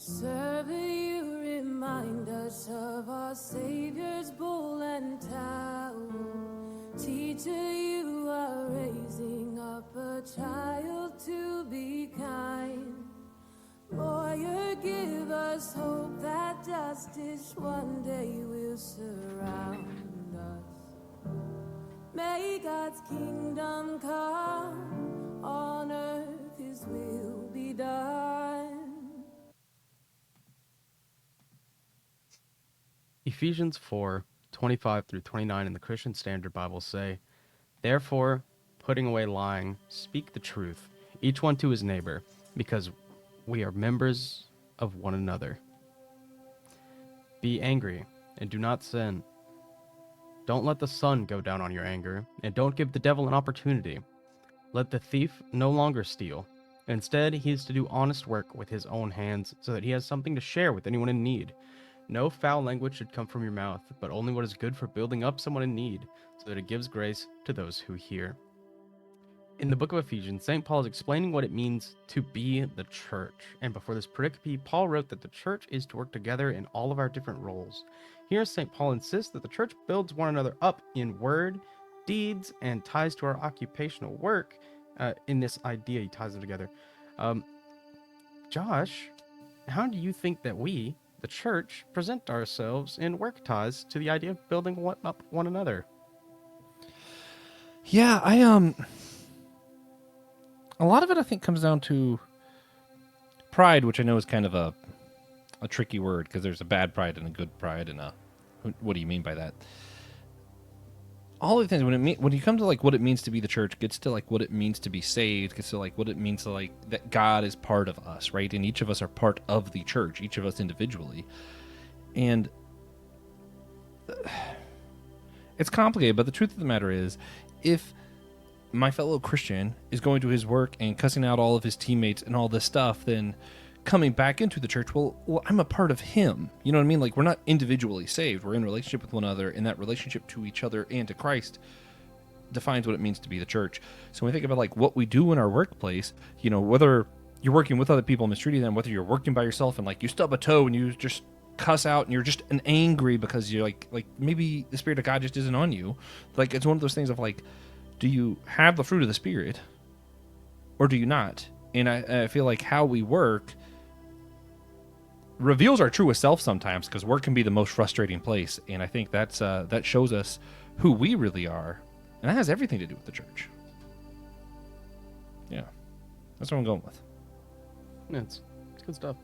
Server, you remind us of our Savior's bull and towel. Teacher, you are raising up a child to be kind. Lawyer, give us hope that justice one day will surround us. May God's kingdom come, on earth His will be done. Ephesians 4:25 through 29 in the Christian Standard Bible say, "Therefore, putting away lying, speak the truth, each one to his neighbor, because we are members of one another. Be angry and do not sin. Don't let the sun go down on your anger, and don't give the devil an opportunity. Let the thief no longer steal. Instead, he is to do honest work with his own hands, so that he has something to share with anyone in need. No foul language should come from your mouth, but only what is good for building up someone in need, so that it gives grace to those who hear." In the book of Ephesians, St. Paul is explaining what it means to be the church. And before this pericope, Paul wrote that the church is to work together in all of our different roles. Here, St. Paul insists that the church builds one another up in word, deeds, and ties to our occupational work. In this idea, he ties them together. Josh, how do you think that we, the church, present ourselves in work ties to the idea of building up one another? Yeah, a lot of it I think comes down to pride, which I know is kind of a tricky word because there's a bad pride and a good pride, and what do you mean by that? All of the things when you come to like what it means to be the church, gets to like what it means to be saved, gets to like what it means to like that God is part of us, right? And each of us are part of the church, each of us individually, and it's complicated. But the truth of the matter is, if my fellow Christian is going to his work and cussing out all of his teammates and all this stuff, then coming back into the church, well, I'm a part of him. You know what I mean? Like, we're not individually saved. We're in relationship with one another, and that relationship to each other and to Christ defines what it means to be the church. So when we think about like what we do in our workplace, you know, whether you're working with other people and mistreating them, whether you're working by yourself and like you stub a toe and you just cuss out and you're just angry because you're like maybe the Spirit of God just isn't on you. Like, it's one of those things of like, do you have the fruit of the Spirit or do you not? And I feel like how we work reveals our truest self sometimes, because work can be the most frustrating place. And I think that shows us who we really are. And that has everything to do with the church. Yeah. That's what I'm going with. Yeah, it's good stuff.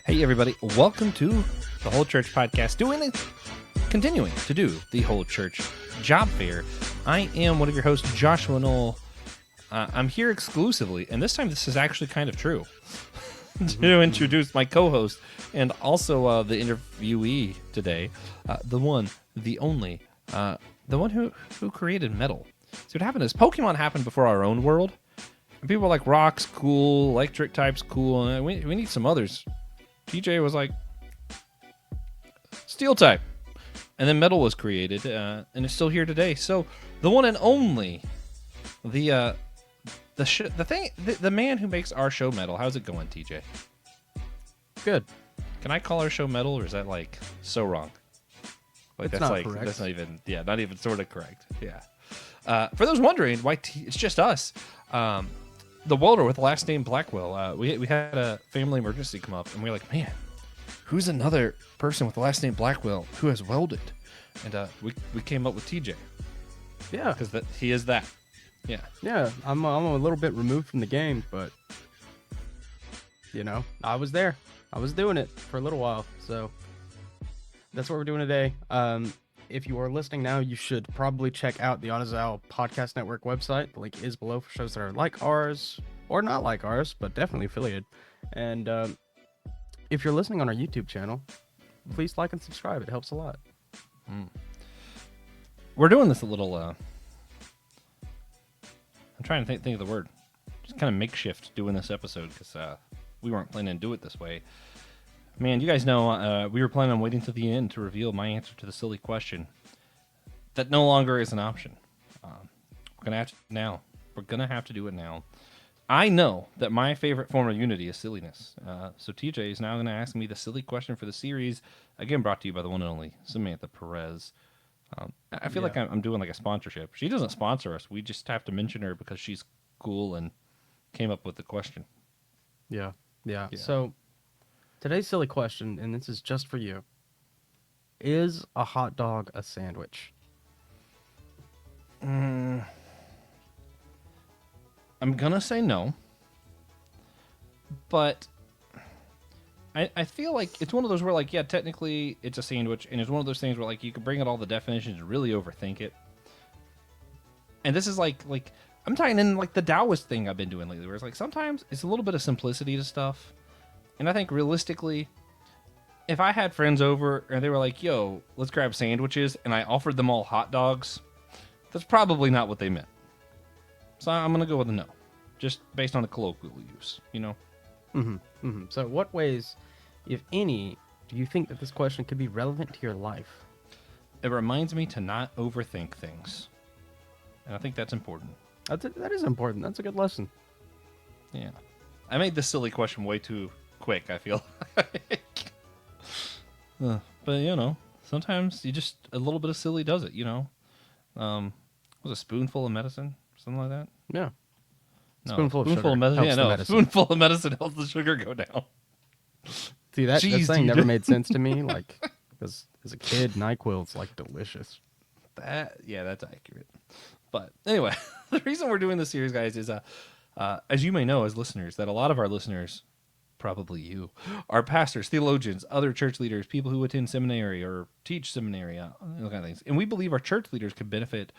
Hey everybody, welcome to the Whole Church Podcast, continuing to do the Whole Church Job Fair. I am one of your hosts, Joshua Noel. I'm here exclusively, and this time this is actually kind of true, to introduce my co-host and also the interviewee today, the one, the only, the one who created metal. See, what happened is Pokemon happened before our own world, and people were like, rock's cool, electric type's cool, and we need some others. TJ was like, steel type. And then metal was created, and it's still here today. So the one and only, the man who makes our show metal. How's it going, TJ? Good. Can I call our show metal, or is that like so wrong? Like, it's that's not like correct. That's not even not even sort of correct. Yeah. For those wondering why it's just us. The welder with the last name Blackwell, we had a family emergency come up, and we were like, man, who's another person with the last name Blackwell who has welded? And we came up with TJ. Yeah. Because he is that. Yeah. Yeah, I'm a little bit removed from the game, but, you know, I was there. I was doing it for a little while, so that's what we're doing today. if you are listening now, you should probably check out the Audiozal Podcast Network website. The link is below for shows that are like ours or not like ours, but definitely affiliated. And if you're listening on our YouTube channel, please like and subscribe. It helps a lot. We're doing this a little. I'm trying to think of the word. Just kind of makeshift doing this episode because we weren't planning to do it this way. Man, you guys know we were planning on waiting to the end to reveal my answer to the silly question. That no longer is an option. We're gonna have to now. We're gonna have to do it now. I know that my favorite form of unity is silliness. So TJ is now going to ask me the silly question for the series. Again, brought to you by the one and only Samantha Perez. I feel like I'm doing like a sponsorship. She doesn't sponsor us. We just have to mention her because she's cool and came up with the question. Yeah. So today's silly question, and this is just for you. Is a hot dog a sandwich? I'm going to say no. But I feel like it's one of those where, like, yeah, technically it's a sandwich, and it's one of those things where, like, you can bring in all the definitions and really overthink it. And this is like I'm tying in, like, the Taoist thing I've been doing lately, where it's like sometimes it's a little bit of simplicity to stuff. And I think realistically, if I had friends over and they were like, yo, let's grab sandwiches, and I offered them all hot dogs, that's probably not what they meant. So I'm going to go with a no, just based on the colloquial use, you know? So what ways, if any, do you think that this question could be relevant to your life? It reminds me to not overthink things. And I think that's important. That is important. That's a good lesson. Yeah. I made this silly question way too quick, I feel like. But, you know, sometimes you just, a little bit of silly does it, you know? Was a spoonful of medicine? Something like that? Yeah. No, Spoonful of sugar medicine. helps Yeah, the no, medicine. spoonful of medicine helps the sugar go down. See, that Jeez, thing dude. never made sense to me. Like, because as a kid, NyQuil's like delicious. That's accurate. But anyway, the reason we're doing this series, guys, is as you may know as listeners, that a lot of our listeners, probably you, are pastors, theologians, other church leaders, people who attend seminary or teach seminary, those kind of things. And we believe our church leaders could benefit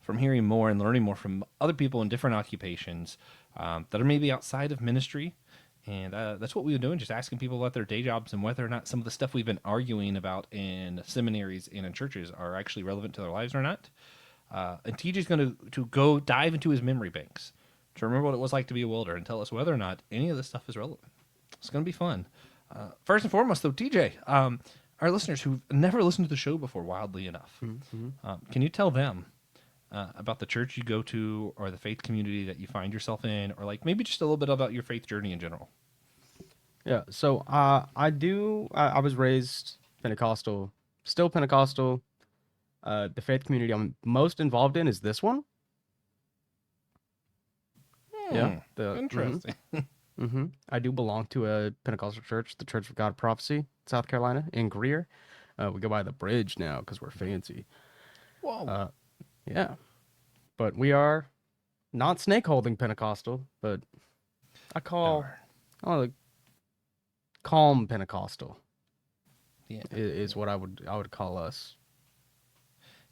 from hearing more and learning more from other people in different occupations that are maybe outside of ministry. And that's what we've been doing, just asking people about their day jobs and whether or not some of the stuff we've been arguing about in seminaries and in churches are actually relevant to their lives or not. And TJ's going to go dive into his memory banks to remember what it was like to be a welder and tell us whether or not any of this stuff is relevant. It's going to be fun. First and foremost, though, TJ, our listeners who've never listened to the show before, wildly enough, can you tell them about the church you go to or the faith community that you find yourself in, or like maybe just a little bit about your faith journey in general? Yeah, so I was raised Pentecostal, still Pentecostal. The faith community I'm most involved in is this one. Interesting. I do belong to a Pentecostal church, the Church of God of Prophecy, South Carolina, in Greer. We go by the bridge now because we're fancy. Whoa. Yeah, but we are not snake holding Pentecostal, but I call like calm Pentecostal. Yeah, is what I would call us.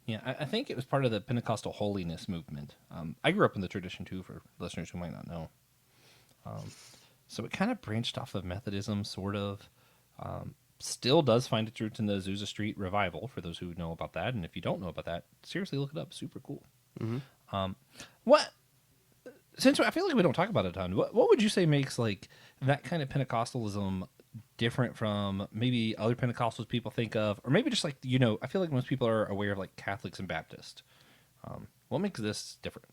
Yeah, I think it was part of the Pentecostal holiness movement. I grew up in the tradition too, for listeners who might not know. So it kind of branched off of Methodism, sort of. Still does find its roots in the Azusa Street revival, for those who know about that. And if you don't know about that, seriously look it up. Super cool. Since I feel like we don't talk about it a ton, what would you say makes like that kind of Pentecostalism different from maybe other Pentecostals people think of, or maybe just like, you know, I feel like most people are aware of like Catholics and Baptists. What makes this different?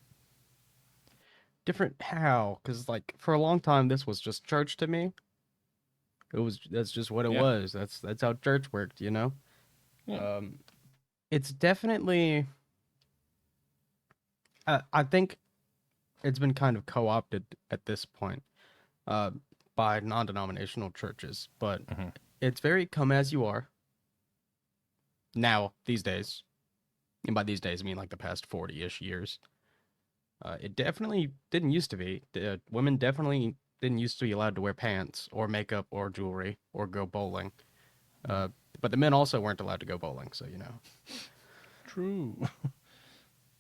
Different how? Because like for a long time, this was just church to me. That's just what it was. That's how church worked, you know. Yeah. It's definitely. I think it's been kind of co-opted at this point by non-denominational churches, but it's very come as you are. Now these days, and by these days I mean like the past 40-ish years. It definitely didn't used to be. Women definitely didn't used to be allowed to wear pants or makeup or jewelry or go bowling. But the men also weren't allowed to go bowling, so you know. true.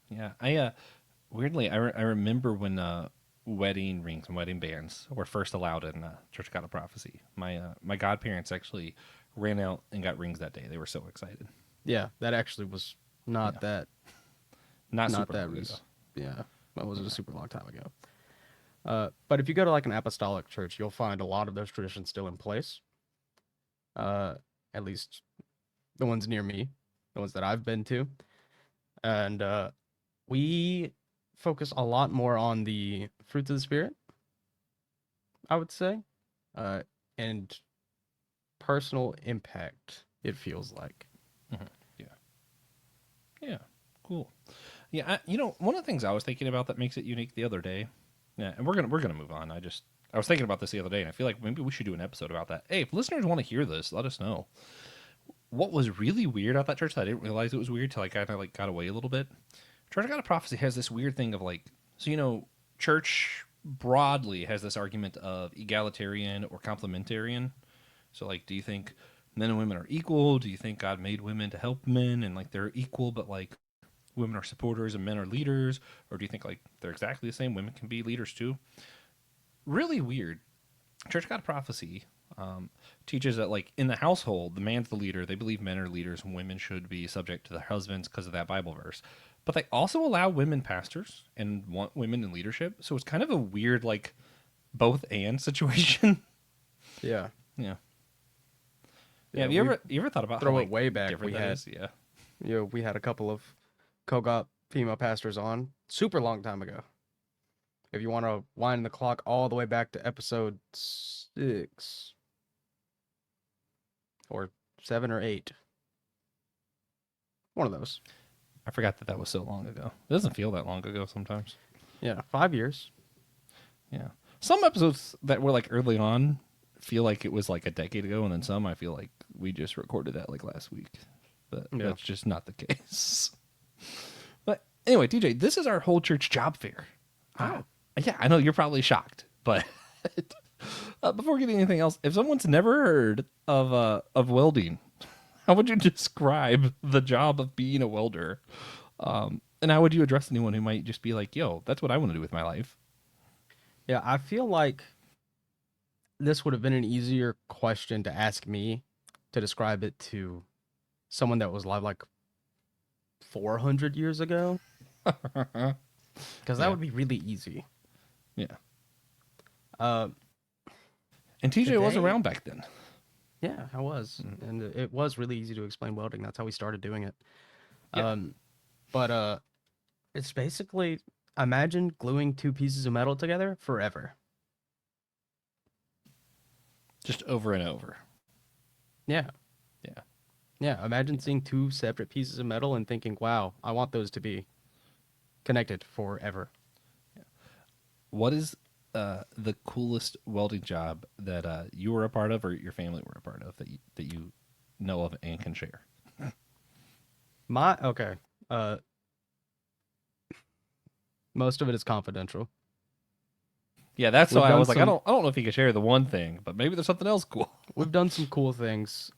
Yeah, weirdly, I remember when wedding rings and wedding bands were first allowed in Church of God of Prophecy. My godparents actually ran out and got rings that day. They were so excited. Yeah, that actually was not Yeah. that. Not Not super that long was. ago. Yeah, that was a super long time ago. But if you go to like an apostolic church, you'll find a lot of those traditions still in place. At least the ones near me, the ones that I've been to, and we focus a lot more on the fruits of the spirit, I would say, uh, and personal impact. It feels like. Yeah. Yeah. Cool. Yeah. One of the things I was thinking about that makes it unique the other day. Yeah, and we're gonna move on. I was thinking about this the other day, and I feel like maybe we should do an episode about that. Hey, if listeners want to hear this, let us know. What was really weird about that church that I didn't realize it was weird till I kind of like got away a little bit. Church of God of Prophecy has this weird thing of like, so church broadly has this argument of egalitarian or complementarian. So like, do you think men and women are equal? Do you think God made women to help men and like they're equal, but like women are supporters and men are leaders? Or do you think like they're exactly the same? Women can be leaders too. Really weird. Church of God of Prophecy teaches that like in the household, the man's the leader. They believe men are leaders and women should be subject to their husbands because of that Bible verse. But they also allow women pastors and want women in leadership. So it's kind of a weird like both and situation. Yeah. Yeah. Yeah, Have you ever thought about throw how it like, way back, different we that had is? Yeah. we had a couple of Kogot female pastors on super long time ago. If you want to wind the clock all the way back to episode 6 or 7 or 8, one of those. I forgot that was so long ago. It doesn't feel that long ago sometimes. Yeah, 5 years. Yeah. Some episodes that were like early on feel like it was like a decade ago, and then some I feel like we just recorded that like last week. But Yeah. that's just not the case. But anyway, DJ, this is our whole church job fair. Yeah, I know you're probably shocked, but before getting anything else, if someone's never heard of welding, how would you describe the job of being a welder? And how would you address anyone who might just be like, "Yo, that's what I want to do with my life"? Yeah, I feel like this would have been an easier question to ask me to describe it to someone that was alive like 400 years ago. Because that Yeah. would be really easy. Yeah. Uh, And TJ was Today- around back then. yeah, I was. And it was really easy to explain welding. That's how we started doing it. Yeah. But it's basically, imagine gluing two pieces of metal together forever. Just over and over. Yeah. Yeah. Yeah, imagine seeing two separate pieces of metal and thinking, wow, I want those to be connected forever. What is the coolest welding job that you were a part of or your family were a part of that you know of and can share? Okay. Most of it is confidential. Yeah, that's We've why I done was like, some- I don't know if you can share the one thing, but maybe there's something else cool. We've done some cool things.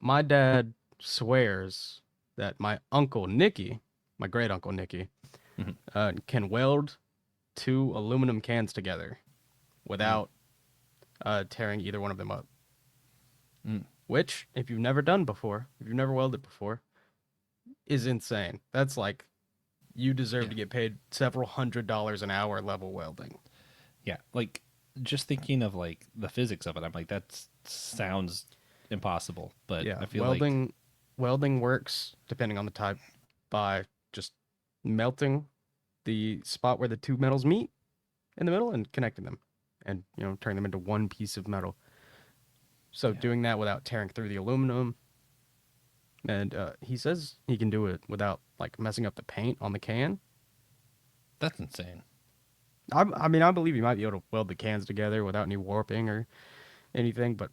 My dad swears that my uncle Nicky, my great uncle Nicky, Mhm. can weld two aluminum cans together without tearing either one of them up. Mm. Which, if you've never done before, if you've never welded before, is insane. That's like, you deserve to get paid several $100s an hour level welding. Yeah, like just thinking of like the physics of it, I'm like that sounds impossible. But Yeah, I feel like welding works depending on the type by just melting the spot where the two metals meet in the middle and connecting them, and turning them into one piece of metal. So doing that without tearing through the aluminum, and he says he can do it without like messing up the paint on the can. that's insane. I mean, I believe you might be able to weld the cans together without any warping or anything, but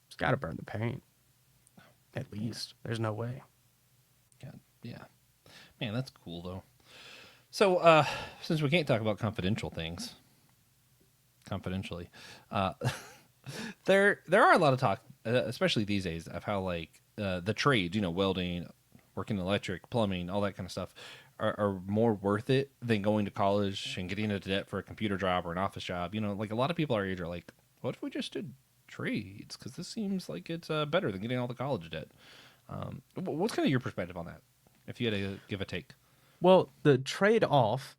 it's got to burn the paint. At least. There's no way. Yeah, man, that's cool though. So since we can't talk about confidential things confidentially, there are a lot of talk, especially these days, of how like the trades, welding, working electric, plumbing, all that kind of stuff, are more worth it than going to college and getting into debt for a computer job or an office job. You know, like a lot of people our age are like, what if we just did trades? Because this seems like it's better than getting all the college debt. What's kind of your perspective on that, if you had to give a take? Well, the trade-off,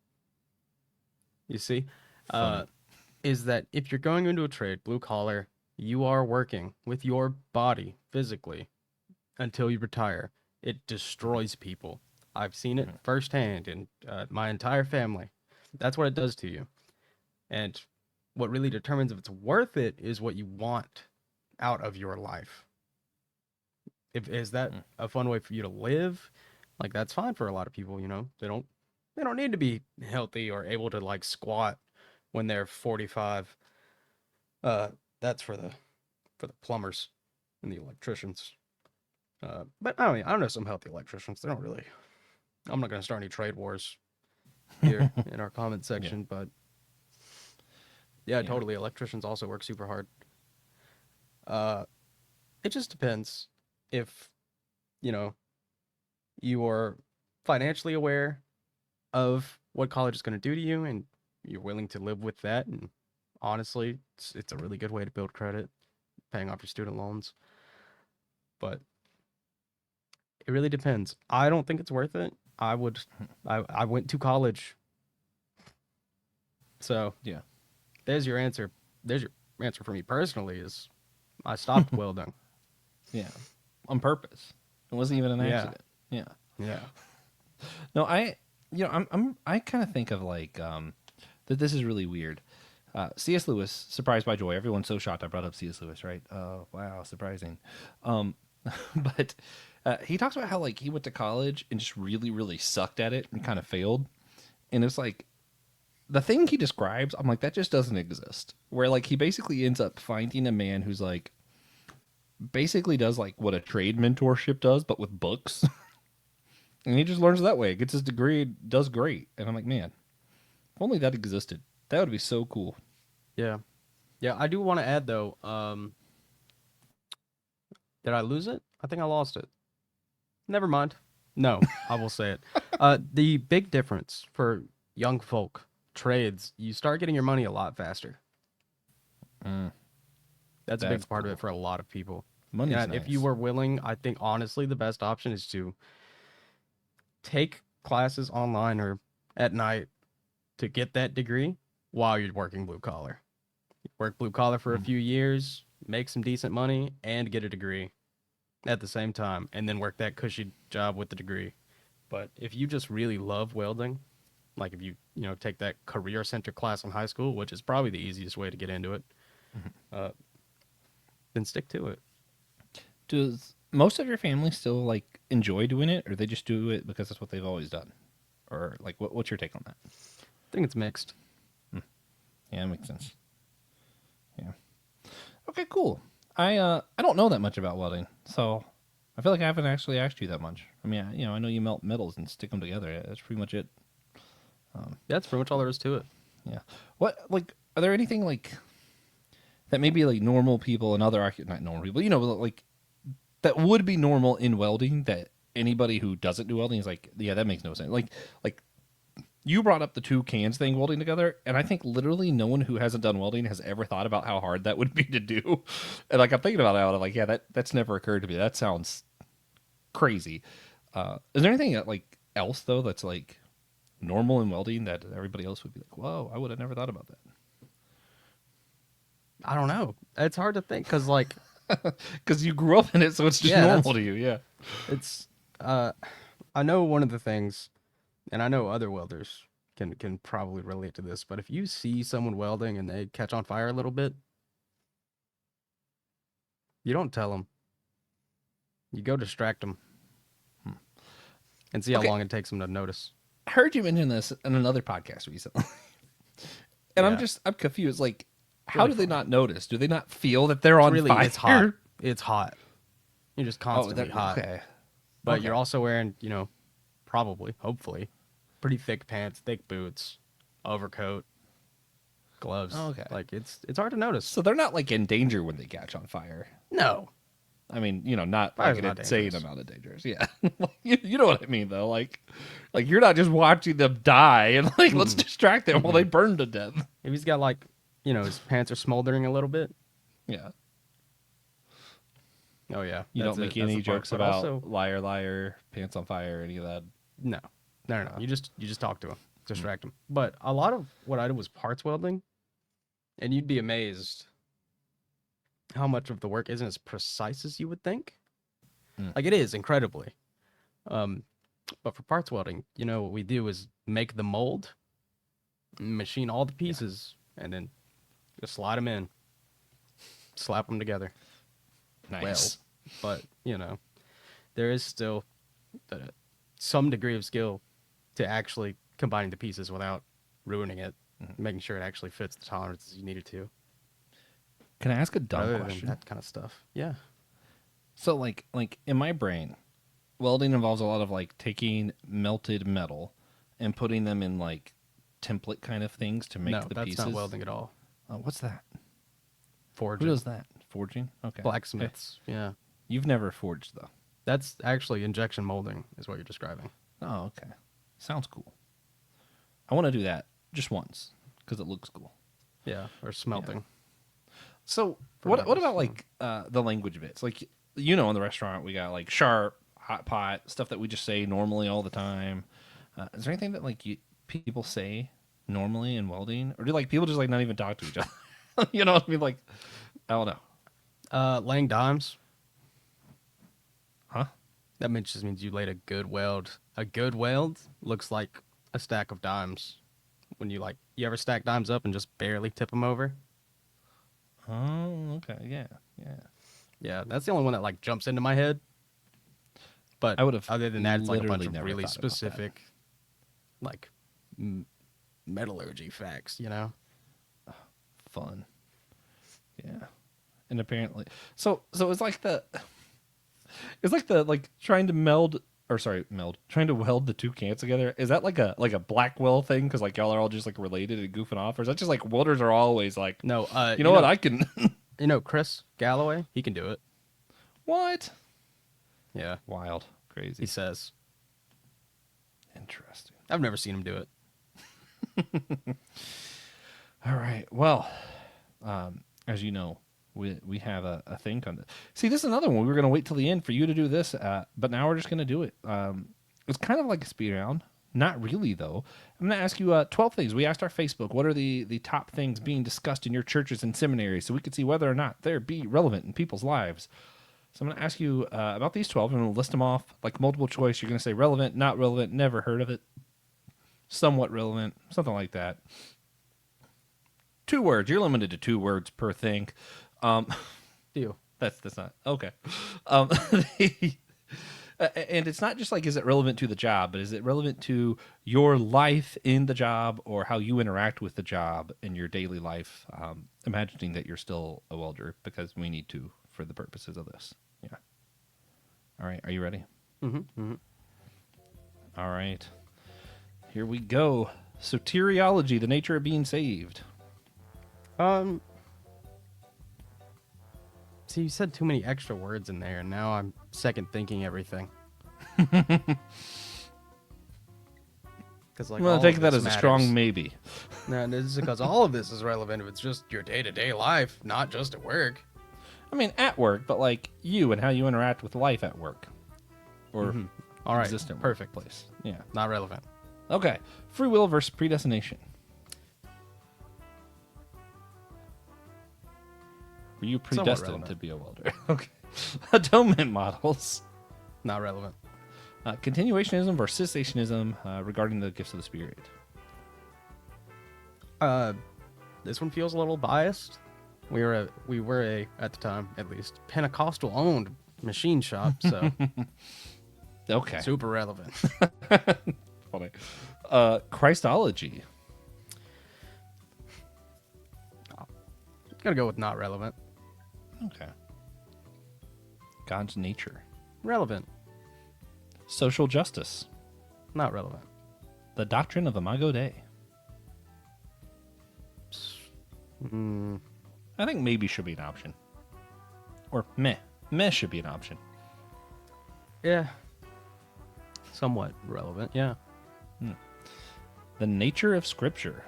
you see, Funny. is that if you're going into a trade, blue collar, you are working with your body physically until you retire. It destroys people. I've seen it firsthand in my entire family. That's what it does to you. And what really determines if it's worth it is what you want out of your life. Is that a fun way for you to live? Like that's fine for a lot of people, you know. They don't need to be healthy or able to like squat when they're 45. That's for the plumbers and the electricians. But I don't know some healthy electricians. They don't really. I'm not going to start any trade wars here in our comment section, but yeah, totally. Electricians also work super hard. It just depends if, you know, you are financially aware of what college is going to do to you and you're willing to live with that. And honestly, it's a really good way to build credit, paying off your student loans. But it really depends. I don't think it's worth it. I went to college. So Yeah. there's your answer. There's your answer for me personally is I stopped welding. Yeah. On purpose. It wasn't even an accident. Yeah. Yeah. No, I kind of think of like that this is really weird. C.S. Lewis, Surprised by Joy. Everyone's so shocked I brought up C.S. Lewis, right? Oh, wow, surprising. But he talks about how like he went to college and just really, really sucked at it and kind of failed. And it's like the thing he describes, I'm like, that just doesn't exist. Where like he basically ends up finding a man who's like basically does like what a trade mentorship does, but with books. And he just learns that way, gets his degree, does great. And I'm like, man, if only that existed. That would be so cool. Yeah. Yeah, I do want to add though, did I lose it? I think I lost it. Never mind. No, I will say it. The big difference for young folk, trades, you start getting your money a lot faster. That's a big part of it for a lot of people. Money's And if you nice. were willing, I think honestly the best option is to take classes online or at night to get that degree while you're working blue collar. Work blue collar for a few years, make some decent money, and get a degree at the same time, and then work that cushy job with the degree. But if you just really love welding, like if you take that career center class in high school, which is probably the easiest way to get into it, then stick to it. Does most of your family still like enjoy doing it, or they just do it because that's what they've always done? Or like, what's your take on that? I think it's mixed. Yeah, that makes sense. Yeah. Okay, cool. I don't know that much about welding, so I feel like I haven't actually asked you that much. I mean, I know you melt metals and stick them together. That's pretty much it. That's pretty much all there is to it. Yeah. What like are there anything like that maybe like normal people and other not normal people, like that would be normal in welding that anybody who doesn't do welding is like, yeah, that makes no sense. Like you brought up the two cans thing welding together, and I think literally no one who hasn't done welding has ever thought about how hard that would be to do. And like I'm thinking about it, I'm like, yeah, that's never occurred to me. That sounds crazy. Is there anything like else though that's like normal in welding that everybody else would be like, whoa, I would have never thought about that? I don't know. It's hard to think because like Because you grew up in it, so it's just normal to you. Yeah. it's I know one of the things, and I know other welders can probably relate to this, but if you see someone welding and they catch on fire a little bit, you don't tell them. You go distract them and see how long it takes them to notice. I heard you mention this in another podcast recently. And Yeah. I'm confused. Like, how Really do they funny. not notice? Do they not feel that they're on fire? It's hot. It's hot. You're just constantly hot. Okay. But Okay. you're also wearing, probably, hopefully, pretty thick pants, thick boots, overcoat, gloves. Okay. Like it's hard to notice. So they're not like in danger when they catch on fire. No. I mean, not Fire's like an not insane dangerous. amount of dangerous. Yeah. You know what I mean, though. Like you're not just watching them die and like, let's distract them while they burn to death. If he's got like, his pants are smoldering a little bit. Yeah. Oh yeah. You that's don't make it. That's any the part. jokes But about also, liar, liar, pants on fire, any of that. no. You just talk to him, distract him. But a lot of what I did was parts welding, and you'd be amazed how much of the work isn't as precise as you would think. Like it is incredibly. But for parts welding, what we do is make the mold, machine all the pieces, and then just slide them in, slap them together. Nice. Well, but there is still some degree of skill to actually combining the pieces without ruining it, making sure it actually fits the tolerances you need it to. Can I ask a But dumb other than question? that kind of stuff, yeah. So like in my brain, welding involves a lot of like taking melted metal and putting them in like template kind of things to make No, the that's pieces. not welding at all. What's that? Forging, Who does that? Forging? Okay. blacksmiths, yeah. Okay. You've never forged though. That's actually injection molding, is what you're describing. Oh, okay. Sounds cool. I want to do that just once because it looks cool. Yeah, or smelting. So For what metals, about like the language bits? Like in the restaurant we got like sharp, hot pot, stuff that we just say normally all the time. Is there anything that like people say normally in welding, or do like people just like not even talk to each other? You know what I mean? Like I don't know. Laying dimes. Huh? That just means you laid a good weld. A good weld looks like a stack of dimes. When you ever stack dimes up and just barely tip them over? Oh, okay. Yeah. Yeah, that's the only one that jumps into my head. But I would've other than that, it's like a bunch literally of never really thought about that. specific, metallurgy facts. Fun. Yeah. And apparently, so it's like the trying to trying to weld the two cans together. Is that like a Blackwell thing? Because like y'all are all just like related and goofing off, or is that just like welders are always like, No, you know what, I can. Chris Galloway, he can do it. What? Yeah, Wild, he crazy, says. interesting. I've never seen him do it. All right. Well, as you know, we have a thing on this. See, this is another one. We were going to wait till the end for you to do this, but now we're just going to do it. It's kind of like a speed round. Not really, though. I'm going to ask you 12 things. We asked our Facebook, what are the top things being discussed in your churches and seminaries, so we could see whether or not they're be relevant in people's lives. So I'm going to ask you about these 12, and we'll list them off like multiple choice. You're going to say relevant, not relevant, never heard of it, somewhat relevant, something like that. 2 words. You're limited to 2 words per thing. Deal. That's not okay. And it's not just like, is it relevant to the job, but is it relevant to your life in the job or how you interact with the job in your daily life? Imagining that you're still a welder, because we need to for the purposes of this. Yeah. All right. Are you ready? Mm-hmm. All right. Here we go. Soteriology, the nature of being saved. See, you said too many extra words in there, and now I'm second thinking everything. Because I'm going to take that as a strong maybe. No, this is because all of this is relevant if it's just your day-to-day life, not just at work. I mean, at work, but like you and how you interact with life at work. Or All right, existent perfect. workplace. Yeah. Not relevant. Okay. Free will versus predestination. Were you Somewhat predestined relevant. to be a welder? Okay. Atonement models. Not relevant. Continuationism versus cessationism regarding the gifts of the Spirit. This one feels a little biased. We were a at the time at least Pentecostal owned machine shop, so Okay. super relevant. Funny. Christology. Gotta go with not relevant. Okay. God's nature. Relevant. Social justice. Not relevant. The doctrine of Imago Dei. I think maybe should be an option. Or meh. Mesh should be an option. Yeah. Somewhat relevant, yeah. The nature of Scripture.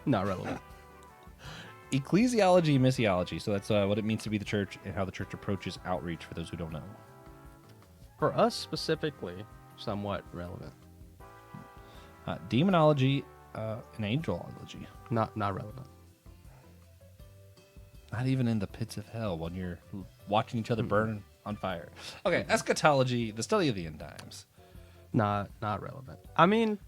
Not relevant. Ecclesiology, missiology. So that's what it means to be the church and how the church approaches outreach for those who don't know. For us specifically, somewhat relevant. Demonology and angelology. Not relevant. Not even in the pits of hell when you're watching each other burn on fire. Okay, eschatology, the study of the end times. Not relevant. I mean,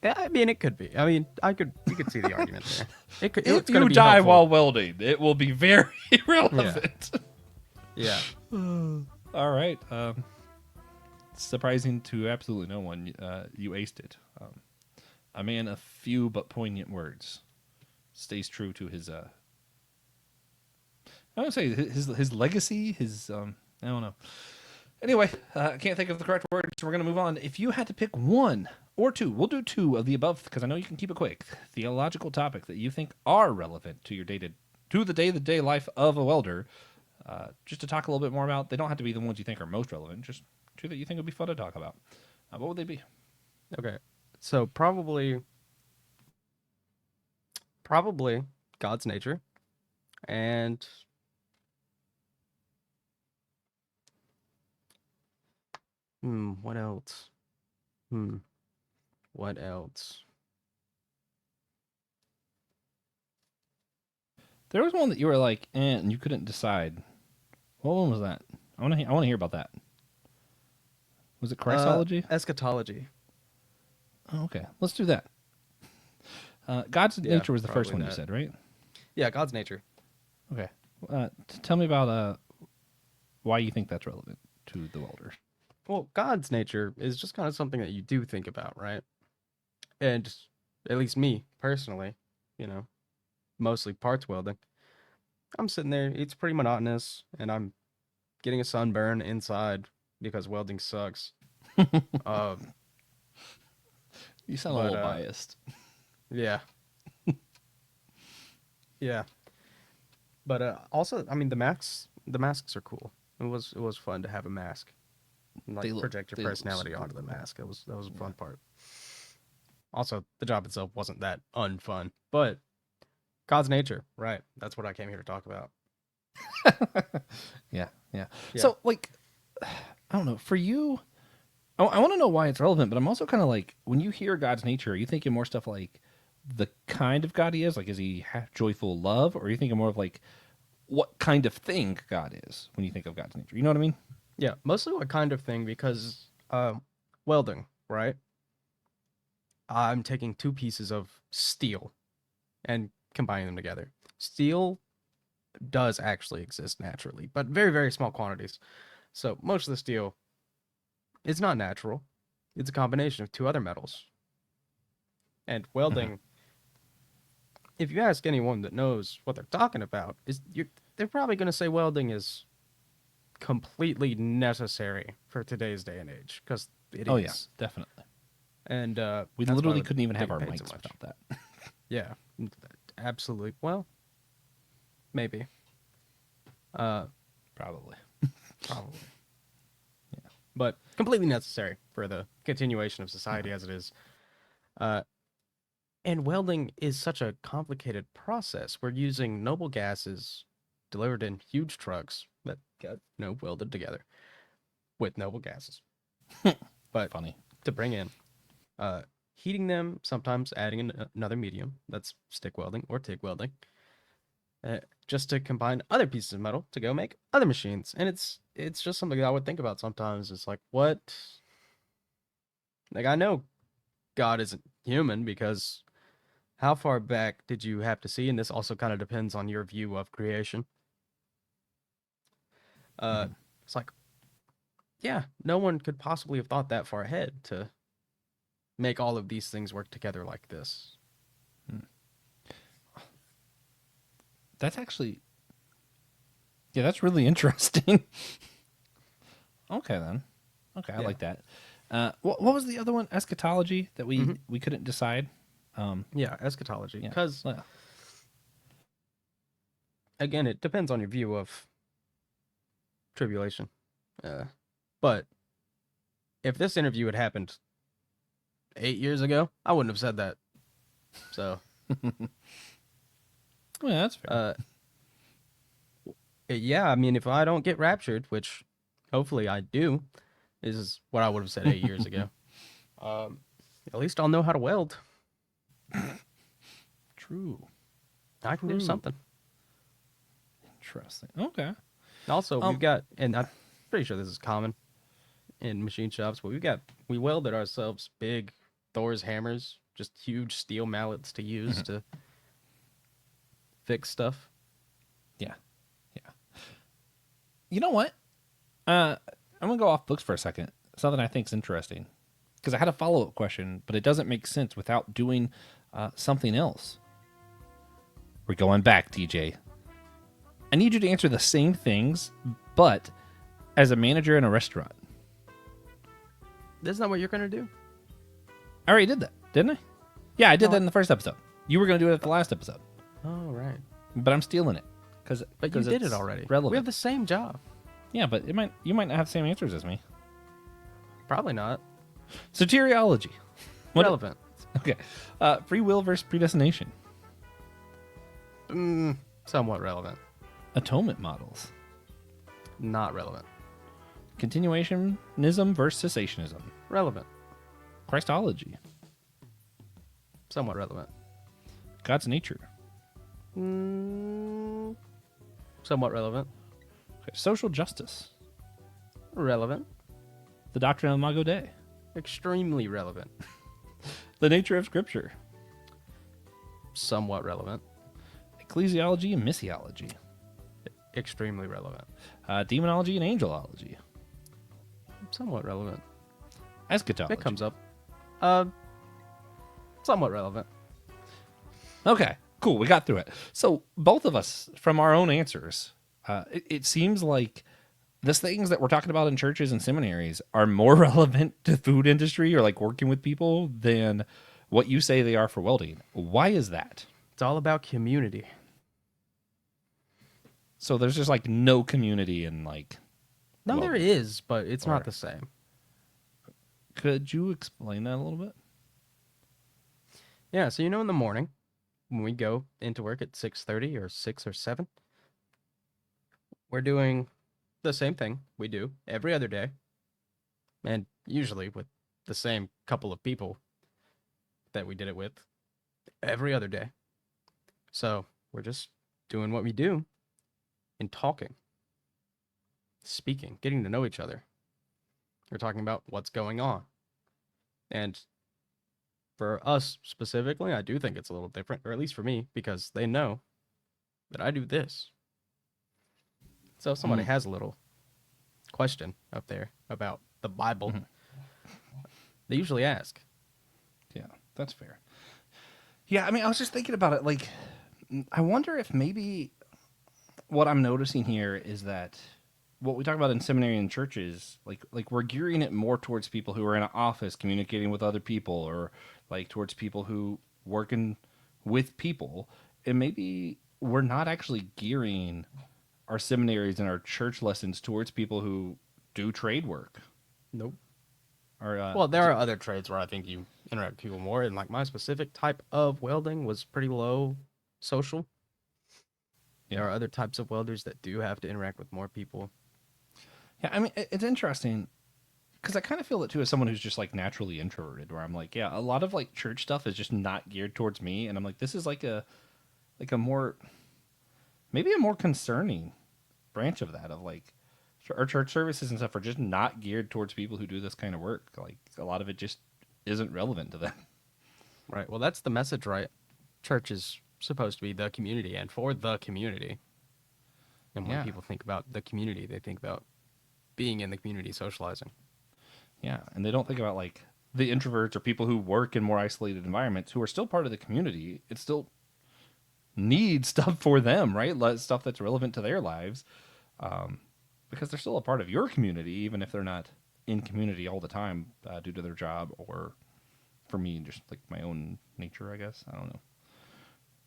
it could be. I mean, you could see the argument there. It could. If It's gonna you be die helpful. while welding, it will be very relevant. Yeah. All right. Surprising to absolutely no one, you aced it. A man of few but poignant words stays true to his. I would say his legacy. His I don't know. Anyway, I can't think of the correct word, so we're going to move on. If you had to pick one or two, we'll do two of the above because I know you can keep it quick. Theological topics that you think are relevant to your the day-to-day life of a welder. Just to talk a little bit more about. They don't have to be the ones you think are most relevant. Just two that you think would be fun to talk about. What would they be? Okay. So probably God's nature and what else? What else? There was one that you were like, and you couldn't decide. What one was that? I want to hear about that. Was it Christology? Eschatology. Oh, okay, let's do that. God's nature was the first one probably you that. said, right? Yeah, God's nature. Okay. Tell me about why you think that's relevant to the welder. Well, God's nature is just kind of something that you do think about, right? And at least me personally, mostly parts welding. I'm sitting there, it's pretty monotonous, and I'm getting a sunburn inside because welding sucks. You sound a little biased. Yeah. Yeah. But also, I mean, the masks are cool. It was fun to have a mask. Like project your personality onto the mask. That was a fun part. Also, the job itself wasn't that unfun, but God's nature, right? That's what I came here to talk about. Yeah. So, like, I don't know. For you, I want to know why it's relevant, but I'm also kind of like, when you hear God's nature, are you thinking more stuff like the kind of God he is? Like, is he joyful love? Or are you thinking more of like what kind of thing God is when you think of God's nature? You know what I mean? Yeah, mostly what kind of thing, because welding, right? I'm taking two pieces of steel and combining them together. Steel does actually exist naturally, but very, very small quantities. So most of the steel is not natural. It's a combination of two other metals. And welding, if you ask anyone that knows what they're talking about, they're probably going to say welding is completely necessary for today's day and age, because it is. Oh yeah, definitely. And we that's literally why couldn't even have they our paid mics so much. without that. Yeah, absolutely. Well, maybe. Probably. Yeah, but completely necessary for the continuation of society as it is. And welding is such a complicated process. We're using noble gases delivered in huge trucks that get welded together with noble gases. But Funny. to bring in, heating them, sometimes adding another medium, that's stick welding or TIG welding, just to combine other pieces of metal to go make other machines. And it's just something that I would think about sometimes. It's like, what? Like, I know God isn't human, because how far back did you have to see? And this also kind of depends on your view of creation. It's like, yeah, no one could possibly have thought that far ahead to make all of these things work together like this. That's actually, yeah, that's really interesting. Okay, then. Okay, I like that. What was the other one? Eschatology that we couldn't decide. Yeah, eschatology. Yeah. Because, again, it depends on your view of tribulation. But if this interview had happened 8 years ago, I wouldn't have said that. So, Yeah, that's fair. yeah, I mean, if I don't get raptured, which hopefully I do, is what I would have said 8 years ago. At least I'll know how to weld. True. I can do something. Interesting. Okay. Also, we've got, and I'm pretty sure this is common in machine shops, but we welded ourselves big Thor's hammers, just huge steel mallets to use to fix stuff. Yeah. Yeah. You know what? I'm going to go off books for a second. Something I think is interesting. Because I had a follow-up question, but it doesn't make sense without doing something else. We're going back, TJ. I need you to answer the same things, but as a manager in a restaurant. Isn't that what you're going to do? I already did that, didn't I? Yeah, I did that in the first episode. You were going to do it at the last episode. Oh, right. But I'm stealing it. But you did it already. Relevant. We have the same job. Yeah, but you might not have the same answers as me. Probably not. Soteriology. Relevant. Okay. Free will versus predestination. Somewhat relevant. Atonement models. Not relevant. Continuationism versus cessationism. Relevant. Christology. Somewhat relevant. God's nature. Somewhat relevant. Okay. Social justice. Relevant. The doctrine of Imago Dei. Extremely relevant. The nature of Scripture. Somewhat relevant. Ecclesiology and missiology. Extremely relevant. Demonology and angelology. Somewhat relevant. Eschatology. It comes up. Somewhat relevant. Okay, cool. We got through it. So both of us, from our own answers, it seems like the things that we're talking about in churches and seminaries are more relevant to food industry or like working with people than what you say they are for welding. Why is that? It's all about community. So there's just like no community in like... No, welding. there is, but it's not the same. Could you explain that a little bit? Yeah, so in the morning, when we go into work at 6:30 or 6 or 7, we're doing the same thing we do every other day, and usually with the same couple of people that we did it with every other day. So we're just doing what we do and talking, speaking, getting to know each other. We're talking about what's going on. And for us specifically, I do think it's a little different, or at least for me, because they know that I do this. So if somebody has a little question up there about the Bible, they usually ask. Yeah, that's fair. Yeah, I mean, I was just thinking about it. Like, I wonder if maybe what I'm noticing here is that what we talk about in seminary and churches, like we're gearing it more towards people who are in an office communicating with other people, or like towards people who working with people, and maybe we're not actually gearing our seminaries and our church lessons towards people who do trade work. Nope. Or, well, there are other trades where I think you interact with people more, and like my specific type of welding was pretty low social. There are other types of welders that do have to interact with more people. Yeah, I mean, it's interesting because I kind of feel it too as someone who's just like naturally introverted, where I'm like, yeah, a lot of like church stuff is just not geared towards me, and I'm like, this is like a more, maybe a more concerning branch of that, of like our church services and stuff are just not geared towards people who do this kind of work. Like a lot of it just isn't relevant to them. Right. Well, that's the message, right? Church is supposed to be the community and for the community. And when people think about the community, they think about being in the community, socializing. Yeah, and they don't think about like the introverts or people who work in more isolated environments who are still part of the community. It still needs stuff for them, right? Stuff that's relevant to their lives, because they're still a part of your community, even if they're not in community all the time due to their job, or for me, just like my own nature, I guess. I don't know.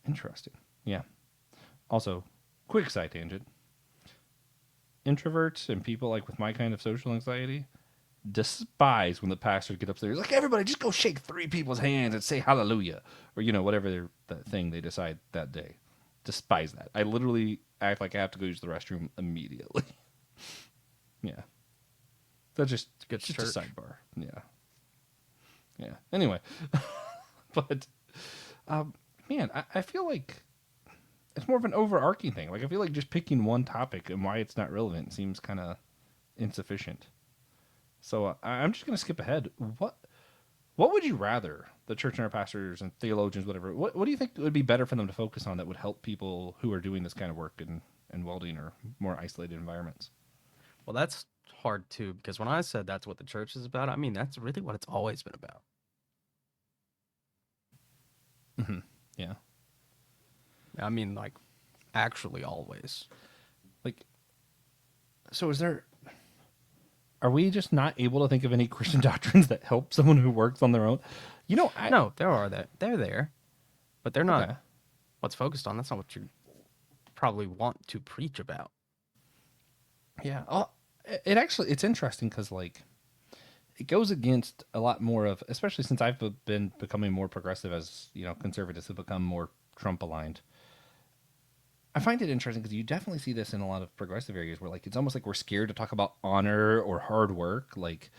Interesting. Yeah. Also, quick side tangent. introverts and people like with my kind of social anxiety despise when the pastor gets up there. He's like, everybody, just go shake 3 people's hands and say hallelujah, or whatever that thing they decide that day. Despise that. I literally act like I have to go use the restroom immediately. Yeah, that's just Good just church. a sidebar. Yeah. Anyway, but man, I feel like it's more of an overarching thing. Like I feel like just picking one topic and why it's not relevant seems kind of insufficient. So I'm just going to skip ahead. What would you rather the church and our pastors and theologians, whatever? What do you think would be better for them to focus on that would help people who are doing this kind of work in welding or more isolated environments? Well, that's hard too, because when I said that's what the church is about, I mean, that's really what it's always been about. Yeah. I mean, like, actually always. Like, so are we just not able to think of any Christian doctrines that help someone who works on their own? No, they're there, but they're not Okay. what's focused on. That's not what you probably want to preach about. Yeah. It's interesting because like it goes against a lot more of, especially since I've been becoming more progressive as conservatives have become more Trump aligned. I find it interesting because you definitely see this in a lot of progressive areas where like it's almost like we're scared to talk about honor or hard work, like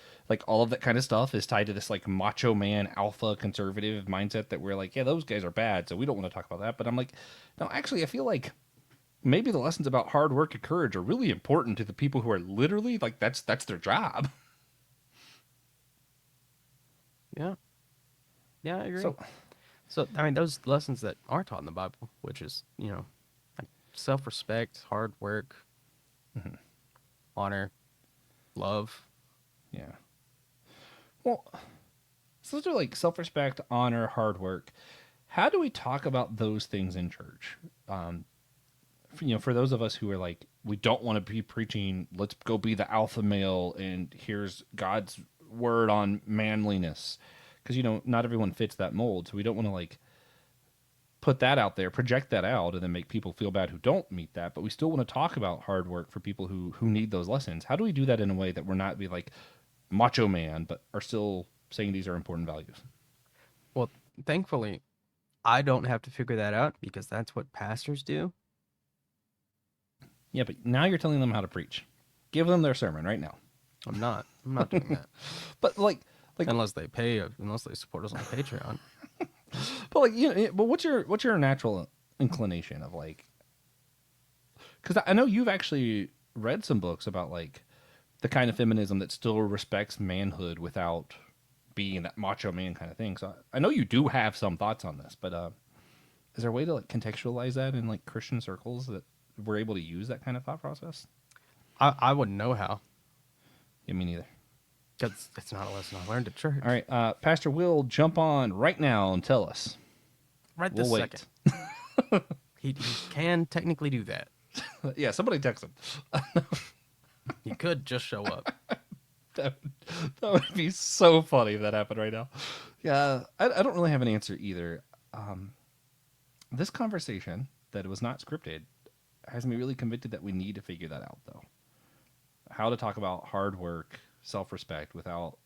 all of that kind of stuff is tied to this like macho man alpha conservative mindset that we're like, yeah, those guys are bad, so we don't want to talk about that. But I'm like, no, actually, I feel like maybe the lessons about hard work and courage are really important to the people who are literally like that's their job. Yeah. Yeah, I agree. So So, I mean, those lessons that are taught in the Bible, which is, like self-respect, hard work, honor, love. yeah. Well, so those are like self-respect, honor, hard work. How do we talk about those things in church? For those of us who are like, we don't want to be preaching, let's go be the alpha male and here's God's word on manliness. Because, not everyone fits that mold. So we don't want to like put that out there, project that out, and then make people feel bad who don't meet that. But we still want to talk about hard work for people who need those lessons. How do we do that in a way that we're not be like macho man, but are still saying these are important values? Well, thankfully, I don't have to figure that out because that's what pastors do. Yeah, but now you're telling them how to preach. Give them their sermon right now. I'm not. I'm not doing that. But like Unless they support us on Patreon. But like but what's your natural inclination of like? Because I know you've actually read some books about like the kind of feminism that still respects manhood without being that macho man kind of thing. So I know you do have some thoughts on this, but is there a way to like contextualize that in like Christian circles that we're able to use that kind of thought process? I wouldn't know how. Yeah, me neither. Because it's not a lesson I learned at church. All right, Pastor Will, jump on right now and tell us. Right this We'll wait. second. He can technically do that. Yeah, somebody text him. He could just show up. That would be so funny if that happened right now. Yeah, I don't really have an answer either. This conversation that was not scripted has me really convicted that we need to figure that out, though. How to talk about hard work, self-respect without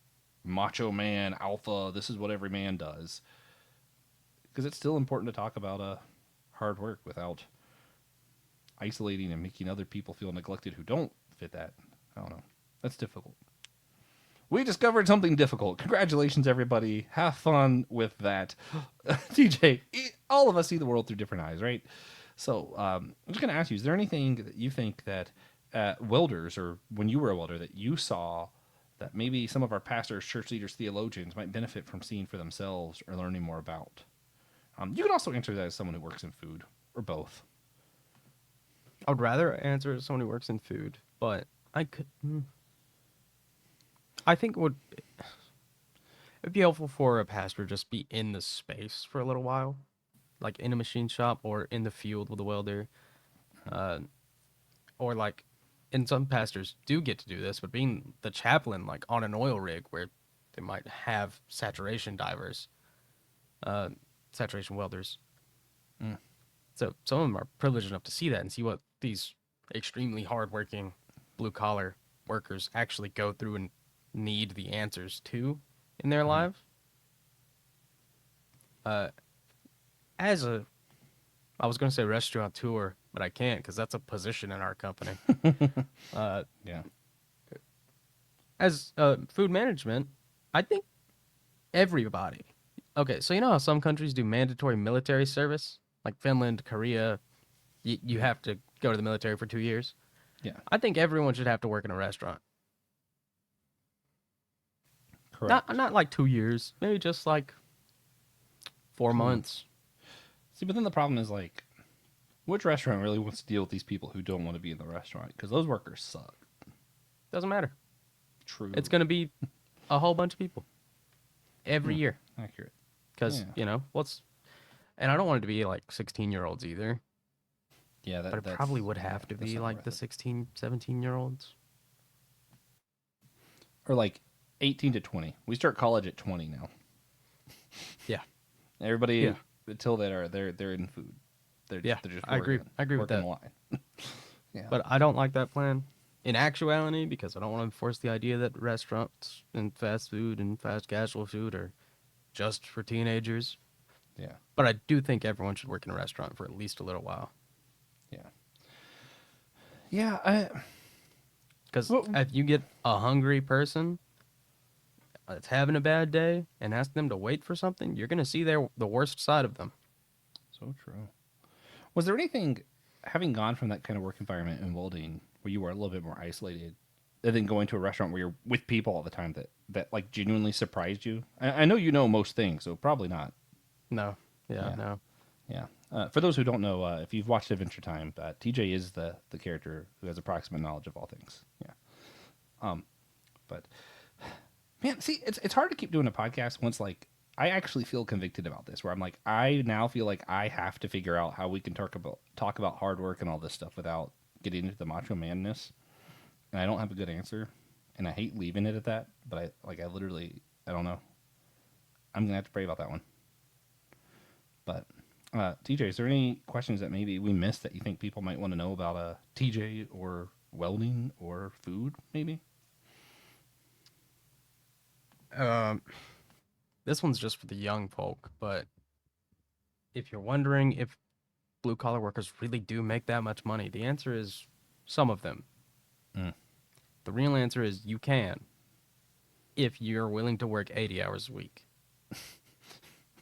macho man, alpha, this is what every man does. Because it's still important to talk about hard work without isolating and making other people feel neglected who don't fit that. I don't know. That's difficult. We discovered something difficult. Congratulations, everybody. Have fun with that. TJ, all of us see the world through different eyes, right? So I'm just going to ask you, is there anything that you think that welders, or when you were a welder, that you saw that maybe some of our pastors, church leaders, theologians might benefit from seeing for themselves or learning more about? You can also answer that as someone who works in food, or both. I would rather answer as someone who works in food, but I could. I think it'd be helpful for a pastor to just be in the space for a little while, like in a machine shop or in the field with a welder, or like, and some pastors do get to do this, but being the chaplain, like on an oil rig where they might have saturation divers, saturation welders. So some of them are privileged enough to see that and see what these extremely hardworking blue collar workers actually go through and need the answers to in their lives. As a, I was going to say restaurateur, but I can't because that's a position in our company. Yeah. As food management, I think everybody. Okay, so you know how some countries do mandatory military service, like Finland, Korea. You have to go to the military for 2 years. Yeah. I think everyone should have to work in a restaurant. Correct. Not like 2 years, maybe just like 4 months. See, but then the problem is like, which restaurant really wants to deal with these people who don't want to be in the restaurant? Because those workers suck. Doesn't matter. True. It's going to be a whole bunch of people every year. Accurate. Because, you know, and I don't want it to be like 16-year-olds either. Yeah, But it probably would have to be like the 16, 17-year-olds. Or like 18 to 20. We start college at 20 now. Yeah. Everybody until they're in food. They're just I agree. I agree with that. working the line. Yeah. But I don't like that plan in actuality because I don't want to enforce the idea that restaurants and fast food and fast casual food are just for teenagers. Yeah. But I do think everyone should work in a restaurant for at least a little while. Yeah. Yeah, Because if you get a hungry person that's having a bad day and ask them to wait for something, you're going to see the worst side of them. So true. Was there anything, having gone from that kind of work environment in welding, where you were a little bit more isolated, and then going to a restaurant where you're with people all the time that like genuinely surprised you? I know you know most things, so probably not. No. No. Yeah. For those who don't know, if you've watched Adventure Time, TJ is the character who has approximate knowledge of all things. Yeah. But man, see, it's hard to keep doing a podcast once like I actually feel convicted about this, where I'm like, I now feel like I have to figure out how we can talk about hard work and all this stuff without getting into the macho manness, and I don't have a good answer, and I hate leaving it at that. But I literally, I don't know. I'm gonna have to pray about that one. But TJ, is there any questions that maybe we missed that you think people might want to know about TJ or welding or food, maybe? This one's just for the young folk, but if you're wondering if blue-collar workers really do make that much money, the answer is some of them. The real answer is you can, if you're willing to work 80 hours a week.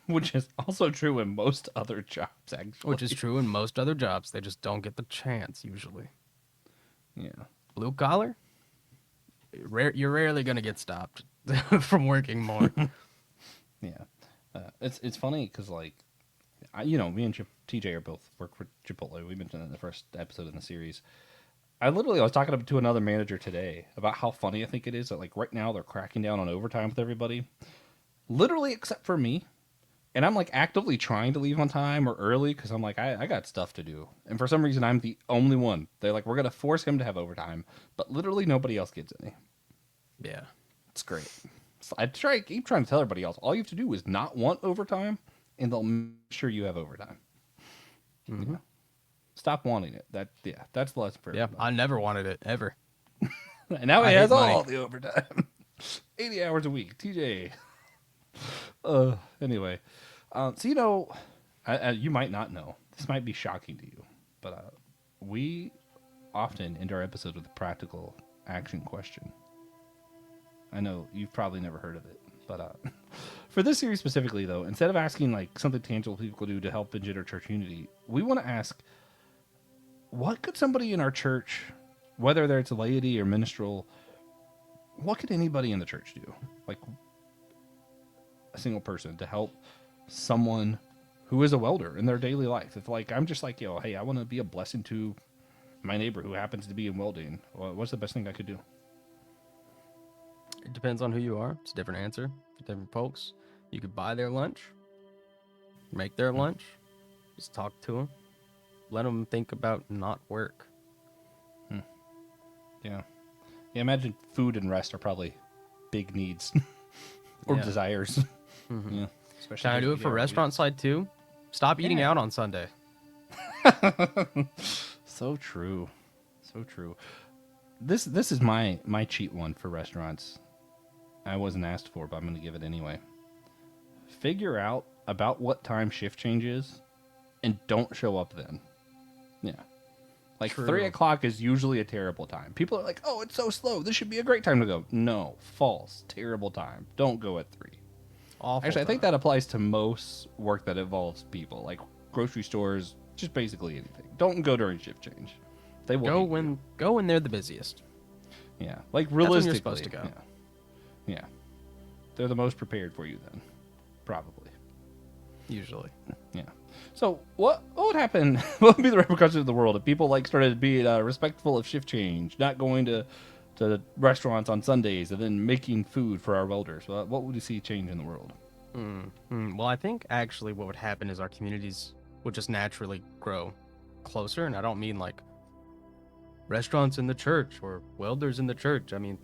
Which is also true in most other jobs, actually. Which is true in most other jobs. They just don't get the chance, usually. Yeah. Blue-collar? You're rarely going to get stopped from working more. Yeah. It's funny because, like, me and TJ are both work for Chipotle. We mentioned that in the first episode in the series. I was talking to another manager today about how funny I think it is that, like, right now they're cracking down on overtime with everybody. Literally, except for me. And I'm, like, actively trying to leave on time or early because I'm like, I got stuff to do. And for some reason, I'm the only one. They're like, we're going to force him to have overtime. But literally nobody else gets any. Yeah. It's great. So I keep trying to tell everybody else, all you have to do is not want overtime, and they'll make sure you have overtime. Mm-hmm. Yeah. Stop wanting it. That's the lesson for everybody. I never wanted it, ever. And now he I has hate all money. the overtime. 80 hours a week. TJ. Anyway. So, you might not know. This might be shocking to you. But we often end our episodes with a practical action question. I know you've probably never heard of it. But for this series specifically, though, instead of asking like something tangible people could do to help engender church unity, we want to ask, what could somebody in our church, whether it's laity or minstrel, what could anybody in the church do? Like a single person to help someone who is a welder in their daily life. If like I'm just like, hey, I want to be a blessing to my neighbor who happens to be in welding. Well, what's the best thing I could do? It depends on who you are. It's a different answer for different folks. You could buy their lunch, make their lunch, just talk to them, let them think about not work. Yeah. Imagine food and rest are probably big needs or desires. Mm-hmm. Yeah. Can I do it for restaurant side too? Stop eating out on Sunday. So true. So true. this is my cheat one for restaurants. I wasn't asked for, but I'm going to give it anyway. Figure out about what time shift change is, and don't show up then. Yeah. Like, True. 3 o'clock is usually a terrible time. People are like, oh, it's so slow. This should be a great time to go. No, false. Terrible time. Don't go at 3. Awful Actually, I think time. that applies to most work that involves people, like grocery stores, just basically anything. Don't go during shift change. They will Go when they're the busiest. Yeah, like when you're realistically. supposed to go. Yeah. They're the most prepared for you then, probably. Usually. Yeah. So what would happen? What would be the repercussions of the world if people like started being respectful of shift change, not going to restaurants on Sundays, and then making food for our welders? What would you see change in the world? Well, I think actually what would happen is our communities would just naturally grow closer, and I don't mean like restaurants in the church or welders in the church. I mean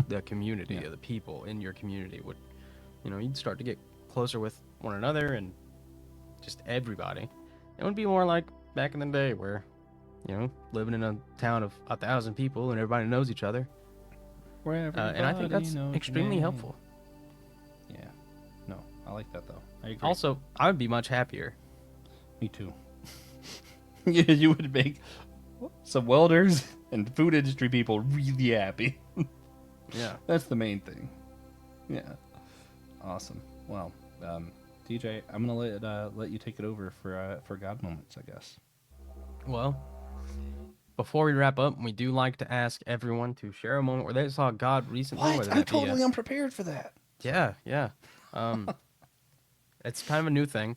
the community, the people in your community would, you'd start to get closer with one another and just everybody. It would be more like back in the day where, living in a town of 1,000 people and everybody knows each other. And I think that's extremely helpful. Yeah. No, I like that though. I agree. Also, I would be much happier. Me too. You would make some welders and food industry people really happy. Yeah. That's the main thing. Yeah. Awesome. Well, DJ, I'm gonna let you take it over for God moments, I guess. Well, before we wrap up, we do like to ask everyone to share a moment where they saw God recently. What? whether I'm that be totally unprepared for that. Yeah. It's kind of a new thing,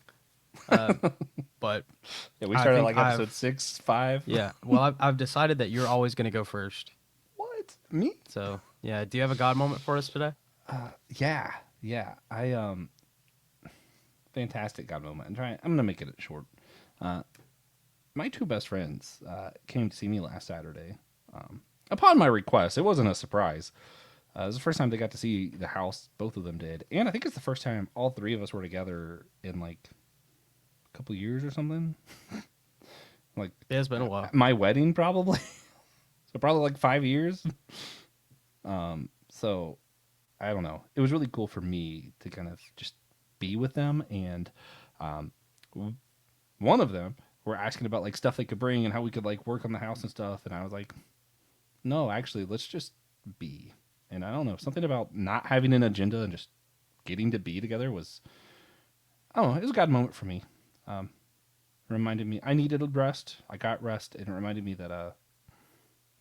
but Yeah, we I started think like episode 6, 5. yeah. Well, I've decided that you're always going to go first. What? Me? So yeah, do you have a God moment for us today? Yeah. I fantastic God moment. I'm gonna make it short. My 2 best friends came to see me last Saturday. Upon my request, it wasn't a surprise. It was the first time they got to see the house. Both of them did, and I think it's the first time all 3 of us were together in like a couple years or something. Like It's been a while. my wedding, probably. So probably like 5 years. So I don't know. It was really cool for me to kind of just be with them, and one of them were asking about like stuff they could bring and how we could like work on the house and stuff, and I was like, no, actually, let's just be. And I don't know, something about not having an agenda and just getting to be together was, I don't know, it was a God moment for me. Reminded me I needed rest. I got rest, and it reminded me that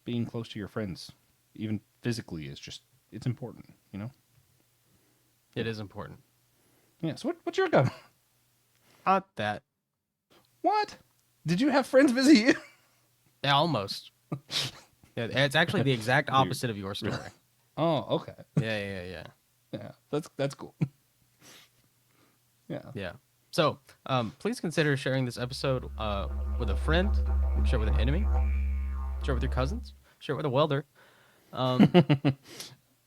being close to your friends, even physically, is just, it's important, It is important. Yeah, so what's your God? Not that. What? Did you have friends visit you? Yeah, almost. Yeah, it's actually the exact opposite of your story. Oh, okay. Yeah. Yeah, that's cool. Yeah. So, please consider sharing this episode with a friend, share it with an enemy, share it with your cousins, share it with a welder.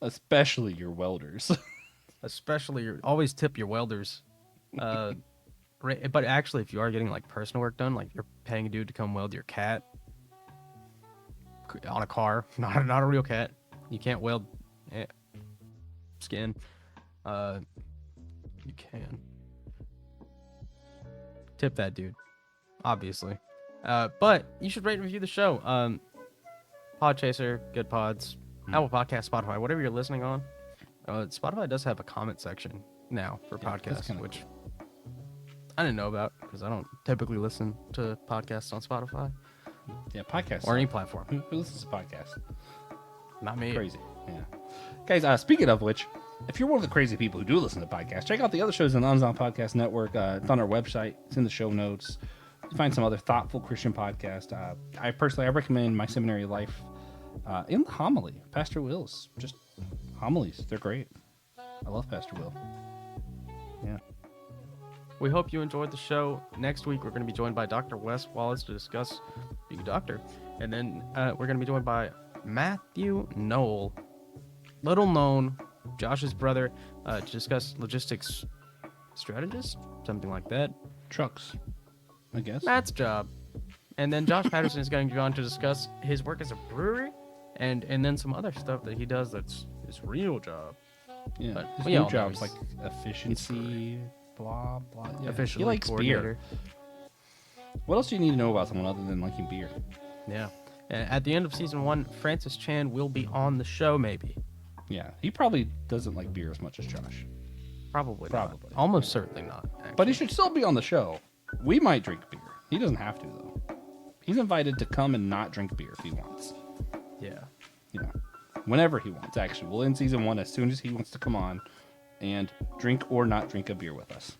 Especially your welders. Always tip your welders. But actually, if you are getting like personal work done, like you're paying a dude to come weld your cat on a car, not a real cat. You can't weld skin. You can tip that dude, obviously. But you should rate and review the show. Podchaser, Good Pods, Apple Podcast, Spotify, whatever you're listening on. Spotify does have a comment section now for podcasts, which I didn't know about because I don't typically listen to podcasts on Spotify. Yeah, podcasts. Or any platform. Who listens to podcasts? Not me. Crazy. Yeah. Guys, speaking of which, if you're one of the crazy people who do listen to podcasts, check out the other shows in the Unsound Podcast Network. It's on our website. It's in the show notes. You find some other thoughtful Christian podcasts. I recommend My Seminary Life in the Homily. Pastor Will's just homilies. They're great. I love Pastor Will. Yeah. We hope you enjoyed the show. Next week, we're going to be joined by Dr. Wes Wallace to discuss being a doctor. And then we're going to be joined by Matthew Noel, little known, Josh's brother, to discuss logistics strategist, something like that. Trucks, I guess. Matt's job. And then Josh Patterson is going to go on to discuss his work as a brewery and then some other stuff that he does that's his real job. Yeah, But his we new all know job's he's- like efficiency, blah blah. Yeah. Officially he likes coordinator. beer. What else do you need to know about someone other than liking beer? Yeah. At the end of season 1, Francis Chan will be on the show, maybe. Yeah, he probably doesn't like beer as much as Josh, Probably. Probably. Not. Almost certainly not. Actually. but he should still be on the show. We might drink beer. He doesn't have to though. He's invited to come and not drink beer if he wants. Yeah. You know, whenever he wants. Actually, we'll end season 1 as soon as he wants to come on and drink or not drink a beer with us.